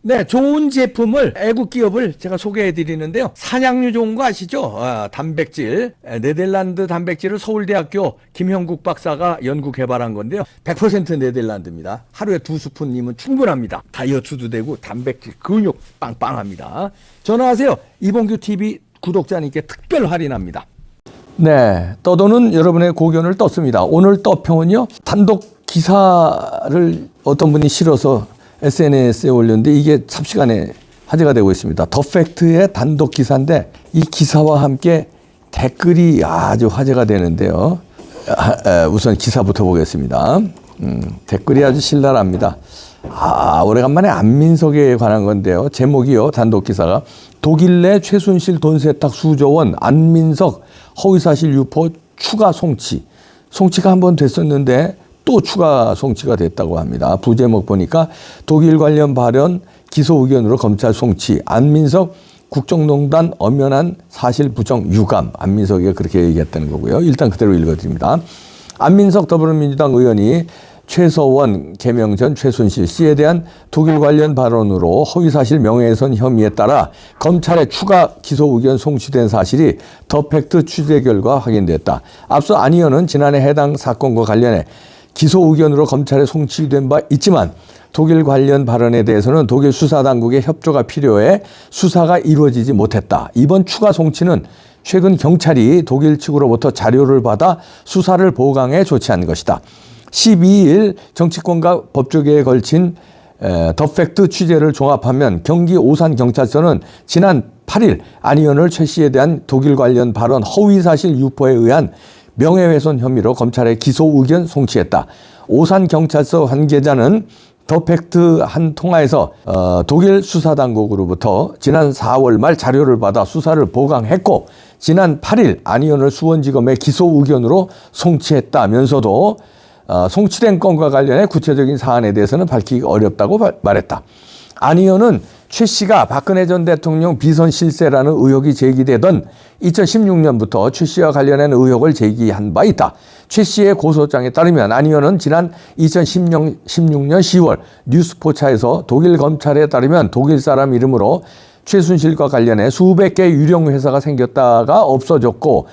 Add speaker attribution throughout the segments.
Speaker 1: 네, 좋은 제품을 애국 기업을 제가 소개해 드리는데요. 산양류 좋은 거 아시죠? 단백질, 네덜란드 단백질을 서울대학교 김형국 박사가 연구 개발한 건데요. 100% 네덜란드입니다. 하루에 2스푼이면 충분합니다. 다이어트도 되고 단백질, 근육 빵빵합니다. 전화하세요. 이봉규 TV 구독자님께 특별 할인합니다. 네, 떠도는 여러분의 고견을 떴습니다. 오늘 떠평은요, 단독 기사를 어떤 분이 실어서 SNS에 올렸는데 이게 삽시간에 화제가 되고 있습니다. 더 팩트의 단독 기사인데 이 기사와 함께 댓글이 아주 화제가 되는데요. 우선 기사부터 보겠습니다. 댓글이 아주 신랄합니다. 오래간만에 안민석에 관한 건데요. 제목이요. 단독 기사가 독일 내 최순실 돈 세탁 수조원 안민석 허위사실 유포 추가 송치. 송치가 한 번 됐었는데 또 추가 송치가 됐다고 합니다. 부제목 보니까 독일 관련 발언 기소 의견으로 검찰 송치. 안민석 국정농단 엄연한 사실 부정 유감. 안민석이 그렇게 얘기했다는 거고요. 일단 그대로 읽어드립니다. 안민석 더불어민주당 의원이 최서원 개명 전 최순실 씨에 대한 독일 관련 발언으로 허위사실 명예훼손 혐의에 따라 검찰의 추가 기소 의견 송치된 사실이 더 팩트 취재 결과 확인됐다. 앞서 안 의원은 지난해 해당 사건과 관련해 기소 의견으로 검찰에 송치된 바 있지만 독일 관련 발언에 대해서는 독일 수사당국의 협조가 필요해 수사가 이루어지지 못했다. 이번 추가 송치는 최근 경찰이 독일 측으로부터 자료를 받아 수사를 보강해 조치한 것이다. 12일 정치권과 법조계에 걸친 더 팩트 취재를 종합하면 경기 오산경찰서는 지난 8일 안 의원을 최 씨에 대한 독일 관련 발언 허위사실 유포에 의한 명예훼손 혐의로 검찰에 기소 의견 송치했다. 오산경찰서 관계자는 더 팩트 한 통화에서 독일 수사당국으로부터 지난 4월 말 자료를 받아 수사를 보강했고 지난 8일 안 의원을 수원지검에 기소 의견으로 송치했다면서도 송치된 건과 관련해 구체적인 사안에 대해서는 밝히기 어렵다고 말했다. 안 의원은 최 씨가 박근혜 전 대통령 비선 실세라는 의혹이 제기되던 2016년부터 최 씨와 관련한 의혹을 제기한 바 있다. 최 씨의 고소장에 따르면 안 의원은 지난 2016년 10월 뉴스포차에서 독일 검찰에 따르면 독일 사람 이름으로 최순실과 관련해 수백 개의 유령 회사가 생겼다가 없어졌고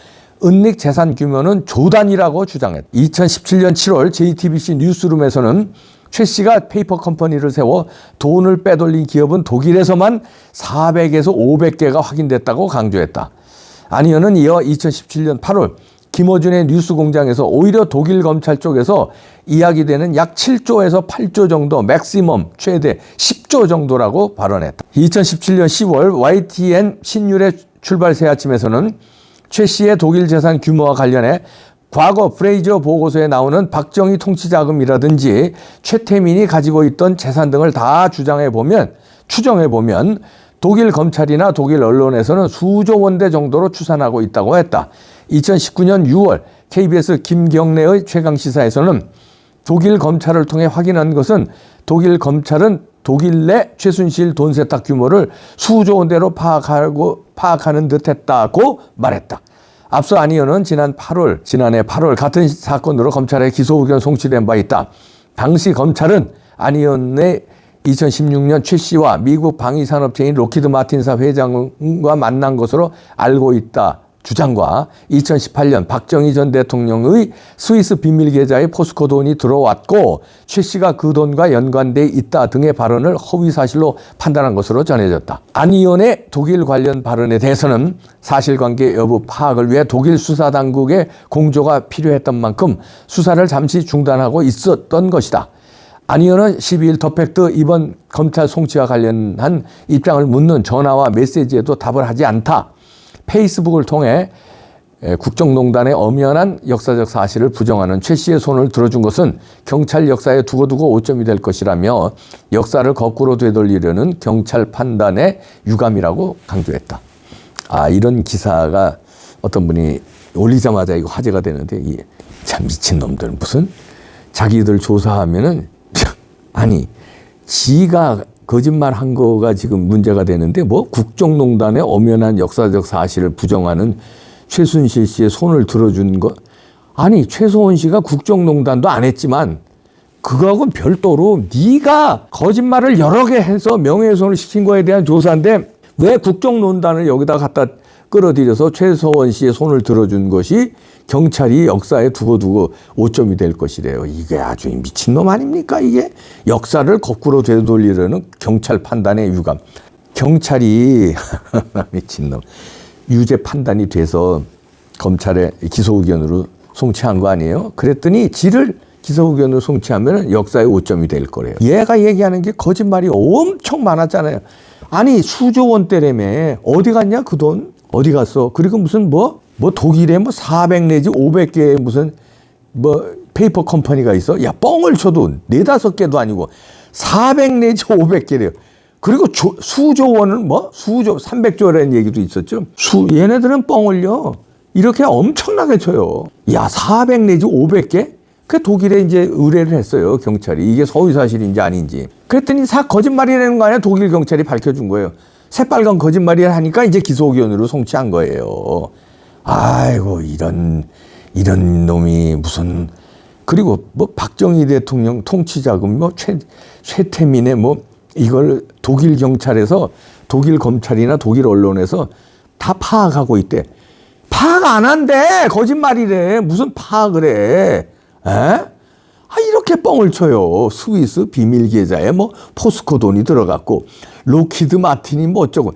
Speaker 1: 은닉 재산 규모는 조 단위라고 주장했다. 2017년 7월 JTBC 뉴스룸에서는 최 씨가 페이퍼 컴퍼니를 세워 돈을 빼돌린 기업은 독일에서만 400에서 500개가 확인됐다고 강조했다. 안 의원은 이어 2017년 8월 김어준의 뉴스공장에서 오히려 독일 검찰 쪽에서 이야기되는 약 7조에서 8조 정도 맥시멈 최대 10조 정도라고 발언했다. 2017년 10월 YTN 신율의 출발 새아침에서는 최 씨의 독일 재산 규모와 관련해 과거 프레이저 보고서에 나오는 박정희 통치자금이라든지 최태민이 가지고 있던 재산 등을 다 추정해보면 독일 검찰이나 독일 언론에서는 수조 원대 정도로 추산하고 있다고 했다. 2019년 6월 KBS 김경래의 최강시사에서는 독일 검찰을 통해 확인한 것은 독일 검찰은 독일 내 최순실 돈 세탁 규모를 수조 원대로 파악하는 듯했다고 말했다. 앞서 안 의원은 지난해 8월 같은 사건으로 검찰에 기소 의견 송치된 바 있다. 당시 검찰은 안 의원의 2016년 최 씨와 미국 방위산업체인 로키드 마틴사 회장과 만난 것으로 알고 있다 주장과 2018년 박정희 전 대통령의 스위스 비밀 계좌에 포스코 돈이 들어왔고 최 씨가 그 돈과 연관돼 있다 등의 발언을 허위 사실로 판단한 것으로 전해졌다. 안 의원의 독일 관련 발언에 대해서는 사실관계 여부 파악을 위해 독일 수사당국의 공조가 필요했던 만큼 수사를 잠시 중단하고 있었던 것이다. 안 의원은 12일 더 팩트 이번 검찰 송치와 관련한 입장을 묻는 전화와 메시지에도 답을 하지 않다. 페이스북을 통해 국정농단의 엄연한 역사적 사실을 부정하는 최 씨의 손을 들어준 것은 경찰 역사에 두고두고 오점이 될 것이라며 역사를 거꾸로 되돌리려는 경찰 판단의 유감이라고 강조했다. 이런 기사가 어떤 분이 올리자마자 이거 화제가 되는데 이게 참 미친놈들 무슨 자기들 조사하면은 아니 지가 거짓말 한 거가 지금 문제가 되는데 뭐 국정농단의 엄연한 역사적 사실을 부정하는 최순실 씨의 손을 들어준 거 아니 최소원 씨가 국정농단도 안 했지만 그거하고는 별도로 네가 거짓말을 여러 개 해서 명예훼손을 시킨 거에 대한 조사인데 왜 국정농단을 여기다 갖다 끌어들여서 최서원 씨의 손을 들어준 것이 경찰이 역사에 두고두고 오점이 될 것이래요. 이게 아주 미친놈 아닙니까? 이게 역사를 거꾸로 되돌리려는 경찰 판단의 유감. 경찰이 미친놈 유죄 판단이 돼서 검찰에 기소 의견으로 송치한 거 아니에요? 그랬더니 지를 기소 의견으로 송치하면 역사의 오점이 될 거래요. 얘가 얘기하는 게 거짓말이 엄청 많았잖아요. 아니 수조 원대라며 어디 갔냐 그 돈? 어디 갔어? 그리고 무슨 뭐 독일에 400 내지 500개의 무슨 페이퍼 컴퍼니가 있어? 야 뻥을 쳐도 4-5개도 아니고 400 내지 500개래요. 그리고 수조 원은 수조 300조라는 얘기도 있었죠. 얘네들은 뻥을요 이렇게 엄청나게 쳐요. 야 400 내지 500개? 그 독일에 이제 의뢰를 했어요 경찰이. 이게 허위 사실인지 아닌지. 그랬더니 거짓말이라는 거 아니야. 독일 경찰이 밝혀준 거예요. 새빨간 거짓말이라 하니까 이제 기소 의견으로 송치한 거예요. 아이고 이런 놈이 무슨. 그리고 박정희 대통령 통치자금 최태민의 이걸 독일 경찰에서 독일 검찰이나 독일 언론에서 다 파악하고 있대. 파악 안 한대. 거짓말이래. 무슨 파악을 해. 이렇게 뻥을 쳐요. 스위스 비밀 계좌에 포스코 돈이 들어갔고 로키드 마틴이 어쩌고.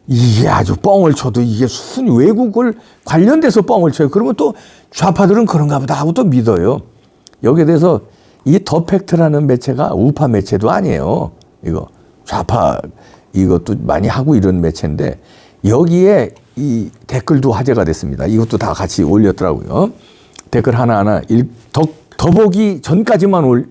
Speaker 1: 이게 아주 뻥을 쳐도 이게 순 외국을 관련돼서 뻥을 쳐요. 그러면 또 좌파들은 그런가 보다 하고 또 믿어요. 여기에 대해서 이 더 팩트라는 매체가 우파 매체도 아니에요. 이거 좌파 이것도 많이 하고 이런 매체인데 여기에 이 댓글도 화제가 됐습니다. 이것도 다 같이 올렸더라고요. 댓글 하나하나 더 보기 전까지만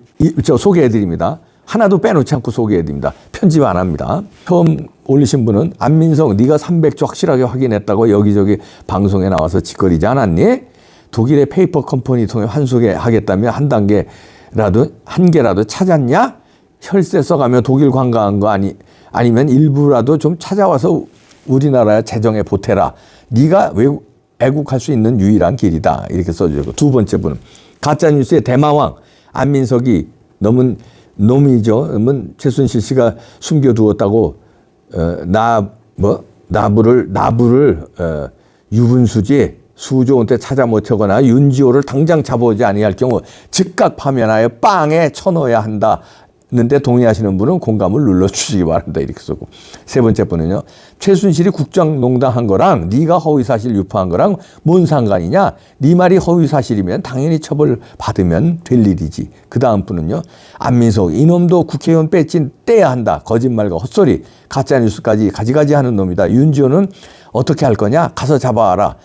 Speaker 1: 소개해드립니다. 하나도 빼놓지 않고 소개해드립니다. 편집 안 합니다. 처음 올리신 분은 안민석 네가 300조 확실하게 확인했다고 여기저기 방송에 나와서 짓거리지 않았니? 독일의 페이퍼 컴퍼니 통해 환수해 하겠다며 한 개라도 찾았냐? 혈세 써가며 독일 관광한 거 아니면 일부라도 좀 찾아와서 우리나라 재정에 보태라. 네가 애국할 수 있는 유일한 길이다. 이렇게 써주고. 두 번째 분은 가짜뉴스의 대마왕 안민석이 놈이죠. 최순실 씨가 숨겨두었다고 나부를 유분수지 수조 원대 찾아 못하거나 윤지호를 당장 잡아오지 아니할 경우 즉각 파면하여 빵에 쳐넣어야 한다는데 동의하시는 분은 공감을 눌러주시기 바랍니다. 이렇게 쓰고. 세 번째 분은요. 최순실이 국정농단한 거랑 네가 허위사실 유포한 거랑 뭔 상관이냐. 네 말이 허위사실이면 당연히 처벌받으면 될 일이지. 그 다음 분은요. 안민석 이놈도 국회의원 배지 떼야 한다. 거짓말과 헛소리 가짜뉴스까지 가지가지 하는 놈이다. 윤지호는 어떻게 할 거냐. 가서 잡아와라.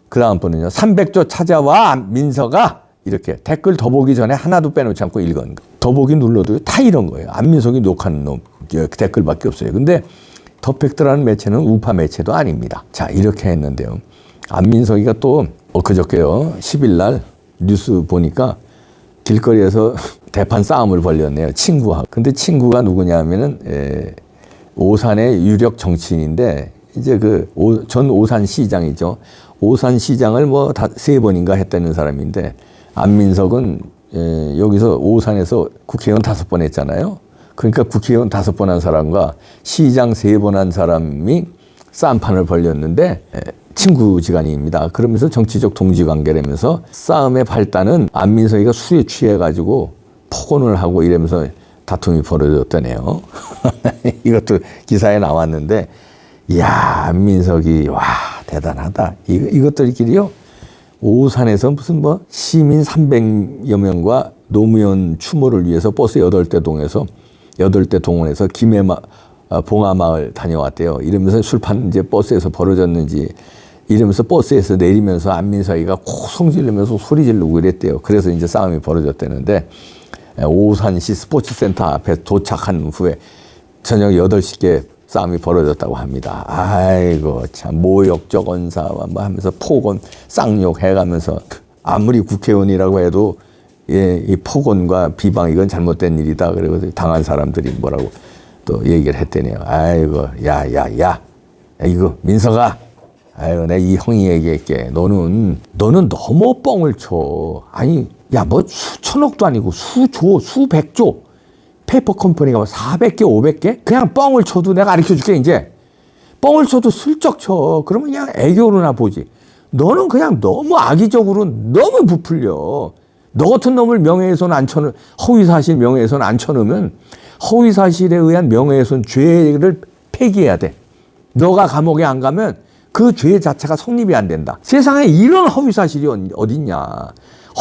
Speaker 1: 그 다음 분은요. 300조 찾아와 민석아. 이렇게 댓글 더 보기 전에 하나도 빼놓지 않고 읽은 거. 더 보기 눌러도 다 이런 거예요. 안민석이 녹화하는 놈 댓글밖에 없어요. 근데 더 팩트라는 매체는 우파 매체도 아닙니다. 자 이렇게 했는데요. 안민석이가 또 엊그저께요. 10일 날 뉴스 보니까 길거리에서 대판 싸움을 벌였네요. 친구하고. 근데 친구가 누구냐 하면은 오산의 유력 정치인인데 이제 전 오산시장이죠. 오산시장을 3번인가 했다는 사람인데 안민석은 여기서 오산에서 국회의원 5번 했잖아요. 그러니까 국회의원 5번 한 사람과 시장 3번 한 사람이 싸움판을 벌였는데 친구지간입니다. 그러면서 정치적 동지관계라면서 싸움의 발단은 안민석이가 술에 취해가지고 폭언을 하고 이러면서 다툼이 벌어졌다네요. 이것도 기사에 나왔는데 이야 안민석이 와 대단하다. 이것들끼리요. 오산에서 무슨 시민 300여 명과 노무현 추모를 위해서 버스 8대 동원해서 봉하마을 다녀왔대요. 이러면서 술판 이제 버스에서 벌어졌는지 이러면서 버스에서 내리면서 안민석이가 콩 지르면서 소리 지르고 이랬대요. 그래서 이제 싸움이 벌어졌다는데 오산시 스포츠센터 앞에 도착한 후에 저녁 8시께 싸움이 벌어졌다고 합니다. 아이고 참 모욕적 언사와 하면서 폭언 쌍욕 해가면서 아무리 국회의원이라고 해도 이 폭언과 비방 이건 잘못된 일이다. 그리고 당한 사람들이 뭐라고 또 얘기를 했대네요. 아이고 야야야 이거 민석아 아유, 내가 이 형이 얘기할게. 너는 너무 뻥을 쳐. 아니, 야, 뭐 수천억도 아니고 수조, 수백조. 페이퍼 컴퍼니가 뭐 400개, 500개? 그냥 뻥을 쳐도 내가 가르쳐 줄게, 이제. 뻥을 쳐도 슬쩍 쳐. 그러면 그냥 애교로나 보지. 너는 그냥 너무 악의적으로 너무 부풀려. 너 같은 놈을 명예훼손 안 쳐넣으면, 허위사실 명예훼손 안 쳐넣으면 허위사실에 의한 명예훼손 죄를 폐기해야 돼. 너가 감옥에 안 가면 그 죄 자체가 성립이 안 된다. 세상에 이런 허위사실이 어딨냐.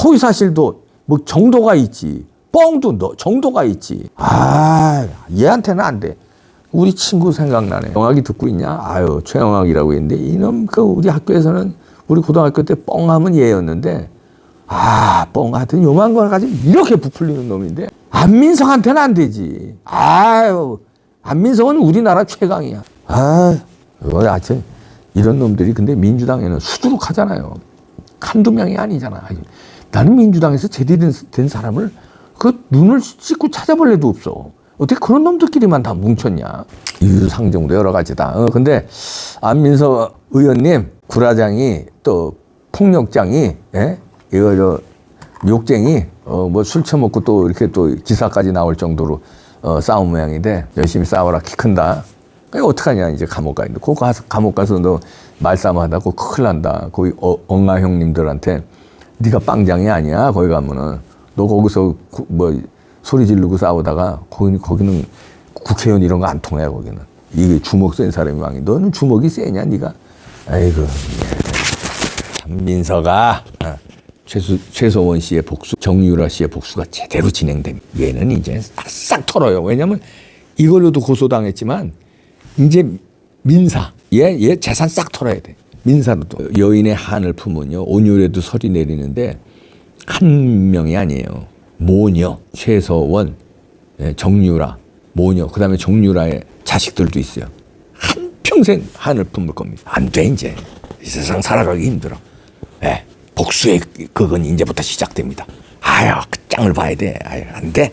Speaker 1: 허위사실도 뭐 정도가 있지. 뻥도 정도가 있지. 아, 얘한테는 안 돼. 우리 친구 생각나네. 영학이 듣고 있냐? 아유, 최영학이라고 했는데 이놈 우리 학교에서는 우리 고등학교 때 뻥하면 얘였는데 뻥 하여튼 요만 걸 가지고 이렇게 부풀리는 놈인데 안민석한테는 안 되지. 아유, 안민석은 우리나라 최강이야. 하여튼 이런 놈들이 근데 민주당에는 수두룩하잖아요. 한두 명이 아니잖아. 나는 민주당에서 제대로 된 사람을 그 눈을 씻고 찾아볼 애도 없어. 어떻게 그런 놈들끼리만 다 뭉쳤냐. 이유상정도 여러 가지다. 근데 안민석 의원님 구라장이 또 폭력장이 이거 욕쟁이 뭐 술 처먹고 또 이렇게 또 기사까지 나올 정도로 싸움 모양인데 열심히 싸워라 키 큰다. 어떡하냐 이제 감옥 가 있는데 감옥 가서 너 말싸움하다 고 큰일 난다. 거기 엉아 형님들한테 네가 빵장이 아니야. 거기 가면은 너 거기서 뭐 소리 지르고 싸우다가 거기는 국회의원 이런 거 안 통해. 거기는 이게 주먹 센 사람이 왕이. 너는 주먹이 세냐 네가. 아이고 민서가 최소원 씨의 복수, 정유라 씨의 복수가 제대로 진행됩니다. 얘는 이제 싹 털어요. 왜냐면 이걸로도 고소당했지만 이제 민사, 얘 재산 싹 털어야 돼. 민사로도. 여인의 한을 품은요, 온유에도 설이 내리는데 한 명이 아니에요. 모녀, 최서원, 정유라, 모녀, 그 다음에 정유라의 자식들도 있어요. 한평생 한을 품을 겁니다. 안 돼, 이제. 이 세상 살아가기 힘들어. 복수의 그건 이제부터 시작됩니다. 그 짱을 봐야 돼. 안 돼.